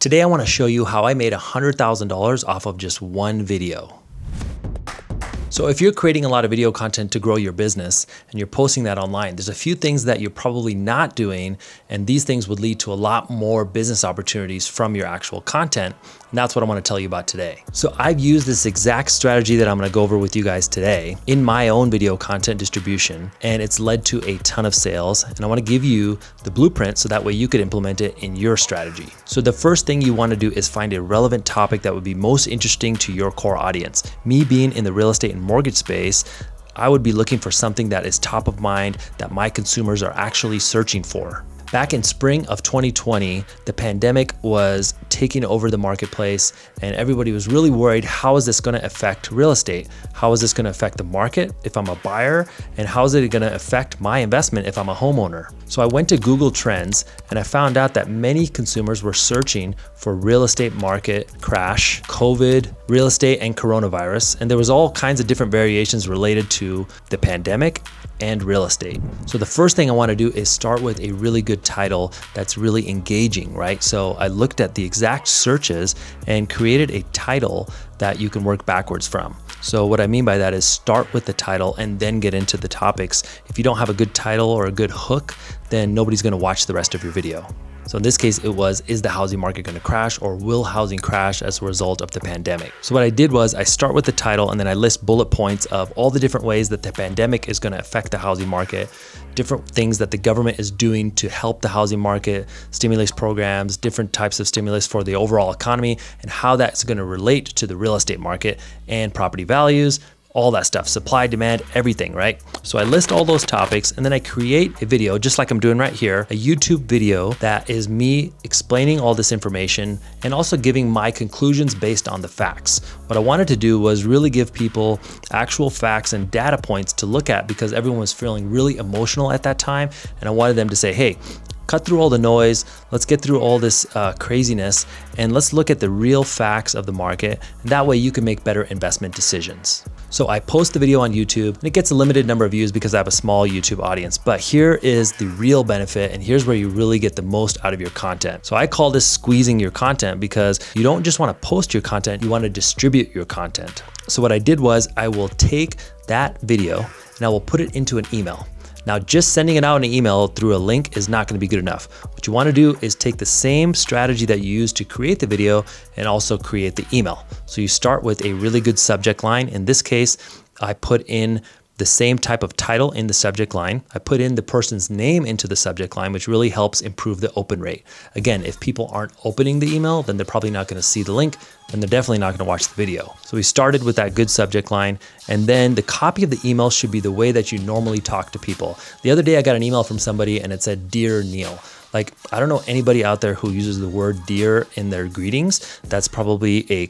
Today I want to show you how I made $100,000 off of just one video. So if you're creating a lot of video content to grow your business and you're posting that online, there's a few things that you're probably not doing, and these things would lead to a lot more business opportunities from your actual content. And that's what I want to tell you about today. So I've used this exact strategy that I'm going to go over with you guys today in my own video content distribution, and it's led to a ton of sales. And I want to give you the blueprint so that way you could implement it in your strategy. So the first thing you want to do is find a relevant topic that would be most interesting to your core audience. Me being in the real estate and mortgage space, I would be looking for something that is top of mind that my consumers are actually searching for. Back in spring of 2020, the pandemic was taking over the marketplace and everybody was really worried, how is this going to affect real estate? How is this going to affect the market if I'm a buyer? And how is it going to affect my investment if I'm a homeowner? So I went to Google Trends and I found out that many consumers were searching for real estate market crash, COVID, real estate, and coronavirus. And there was all kinds of different variations related to the pandemic and real estate. So the first thing I want to do is start with a really good title that's really engaging, right? So I looked at the exact searches and created a title that you can work backwards from. So what I mean by that is start with the title and then get into the topics. If you don't have a good title or a good hook, then nobody's going to watch the rest of your video. So in this case, it was, is the housing market going to crash, or will housing crash as a result of the pandemic? So what I did was I start with the title and then I list bullet points of all the different ways that the pandemic is going to affect the housing market, different things that the government is doing to help the housing market, stimulus programs, different types of stimulus for the overall economy, and how that's going to relate to the real estate market and property values, all that stuff, supply, demand, everything, right? So I list all those topics and then I create a video just like I'm doing right here, a YouTube video that is me explaining all this information and also giving my conclusions based on the facts. What I wanted to do was really give people actual facts and data points to look at because everyone was feeling really emotional at that time. And I wanted them to say, hey, cut through all the noise, let's get through all this craziness, and let's look at the real facts of the market. And that way you can make better investment decisions. So I post the video on YouTube and it gets a limited number of views because I have a small YouTube audience, but here is the real benefit and here's where you really get the most out of your content. So I call this squeezing your content because you don't just want to post your content, you want to distribute your content. So what I did was I will take that video and I will put it into an email. Now, just sending it out in an email through a link is not going to be good enough. What you want to do is take the same strategy that you use to create the video and also create the email. So you start with a really good subject line. In this case, I put in the same type of title in the subject line. I put in the person's name into the subject line, which really helps improve the open rate. Again, if people aren't opening the email, then they're probably not going to see the link and they're definitely not going to watch the video. So we started with that good subject line, and then the copy of the email should be the way that you normally talk to people. The other day I got an email from somebody and it said, "Dear Neel." Like, I don't know anybody out there who uses the word dear in their greetings. That's probably a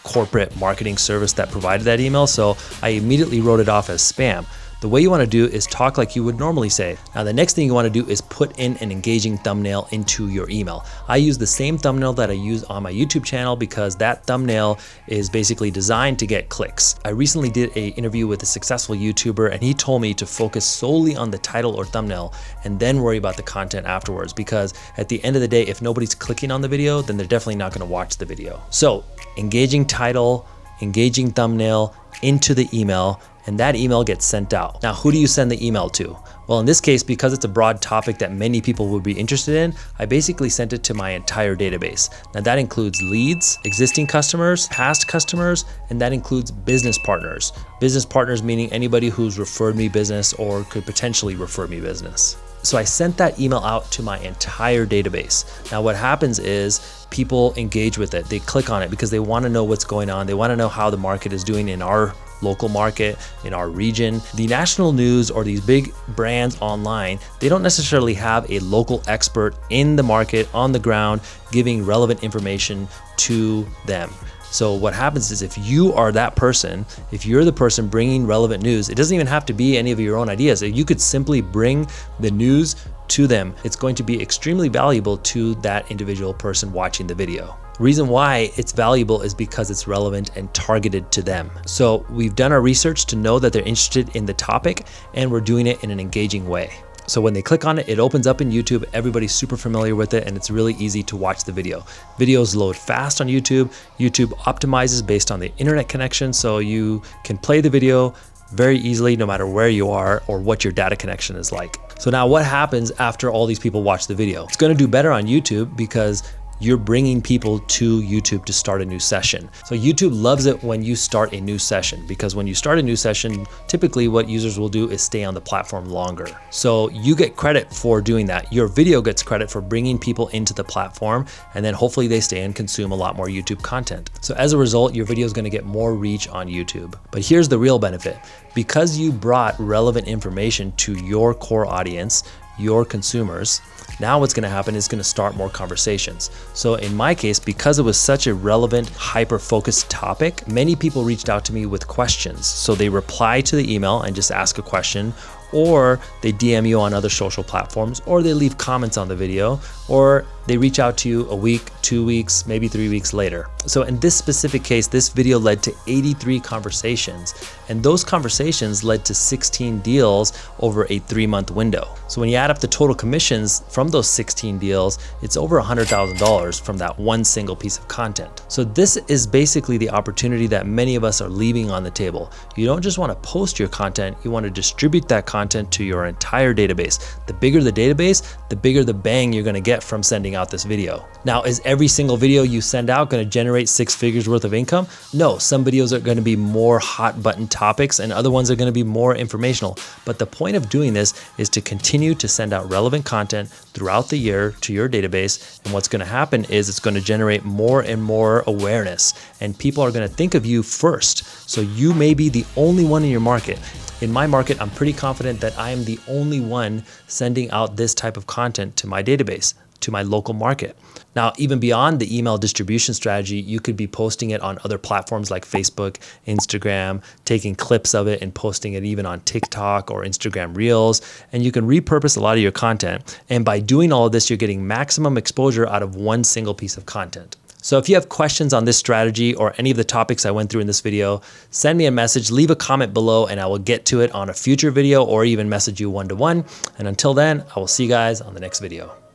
corporate marketing service that provided that email. So I immediately wrote it off as spam. The way you want to do is talk like you would normally say. Now, the next thing you want to do is put in an engaging thumbnail into your email. I use the same thumbnail that I use on my YouTube channel because that thumbnail is basically designed to get clicks. I recently did an interview with a successful YouTuber and he told me to focus solely on the title or thumbnail and then worry about the content afterwards, because at the end of the day, if nobody's clicking on the video, then they're definitely not going to watch the video. So engaging title, engaging thumbnail into the email, and that email gets sent out. Now, who do you send the email to? Well, in this case, because it's a broad topic that many people would be interested in, I basically sent it to my entire database. Now that includes leads, existing customers, past customers, and that includes business partners. Business partners meaning anybody who's referred me business or could potentially refer me business. So I sent that email out to my entire database. Now what happens is people engage with it. They click on it because they want to know what's going on. They want to know how the market is doing in our local market, in our region. The national news or these big brands online, they don't necessarily have a local expert in the market on the ground giving relevant information to them. So what happens is if you are that person, if you're the person bringing relevant news, it doesn't even have to be any of your own ideas. You could simply bring the news to them. It's going to be extremely valuable to that individual person watching the video. Reason why it's valuable is because it's relevant and targeted to them. So we've done our research to know that they're interested in the topic and we're doing it in an engaging way. So when they click on it, it opens up in YouTube. Everybody's super familiar with it, and it's really easy to watch the video. Videos load fast on YouTube. YouTube optimizes based on the internet connection, so you can play the video very easily no matter where you are or what your data connection is like. So now what happens after all these people watch the video? It's going to do better on YouTube because you're bringing people to YouTube to start a new session. So YouTube loves it when you start a new session, because when you start a new session, typically what users will do is stay on the platform longer. So you get credit for doing that. Your video gets credit for bringing people into the platform, and then hopefully they stay and consume a lot more YouTube content. So as a result, your video is going to get more reach on YouTube. But here's the real benefit. Because you brought relevant information to your core audience, your consumers, now what's going to happen is going to start more conversations. So in my case, because it was such a relevant, hyper-focused topic, many people reached out to me with questions. So they reply to the email and just ask a question, or they DM you on other social platforms, or they leave comments on the video, or they reach out to you a week, 2 weeks, maybe 3 weeks later. So in this specific case, this video led to 83 conversations, and those conversations led to 16 deals over a 3-month window. So when you add up the total commissions from those 16 deals, it's over $100,000 from that one single piece of content. So this is basically the opportunity that many of us are leaving on the table. You don't just want to post your content, you want to distribute that content to your entire database. The bigger the database, the bigger the bang you're going to get from sending out this video. Now, is every single video you send out going to generate 6 figures worth of income? No, some videos are going to be more hot button topics and other ones are going to be more informational. But the point of doing this is to continue to send out relevant content throughout the year to your database. And what's going to happen is it's going to generate more and more awareness, and people are going to think of you first. So you may be the only one in your market. In my market, I'm pretty confident that I am the only one sending out this type of content to my database, to my local market. Now, even beyond the email distribution strategy, you could be posting it on other platforms like Facebook, Instagram, taking clips of it and posting it even on TikTok or Instagram Reels, and you can repurpose a lot of your content. And by doing all of this, you're getting maximum exposure out of one single piece of content. So if you have questions on this strategy or any of the topics I went through in this video, send me a message, leave a comment below, and I will get to it on a future video or even message you one-to-one. And until then, I will see you guys on the next video.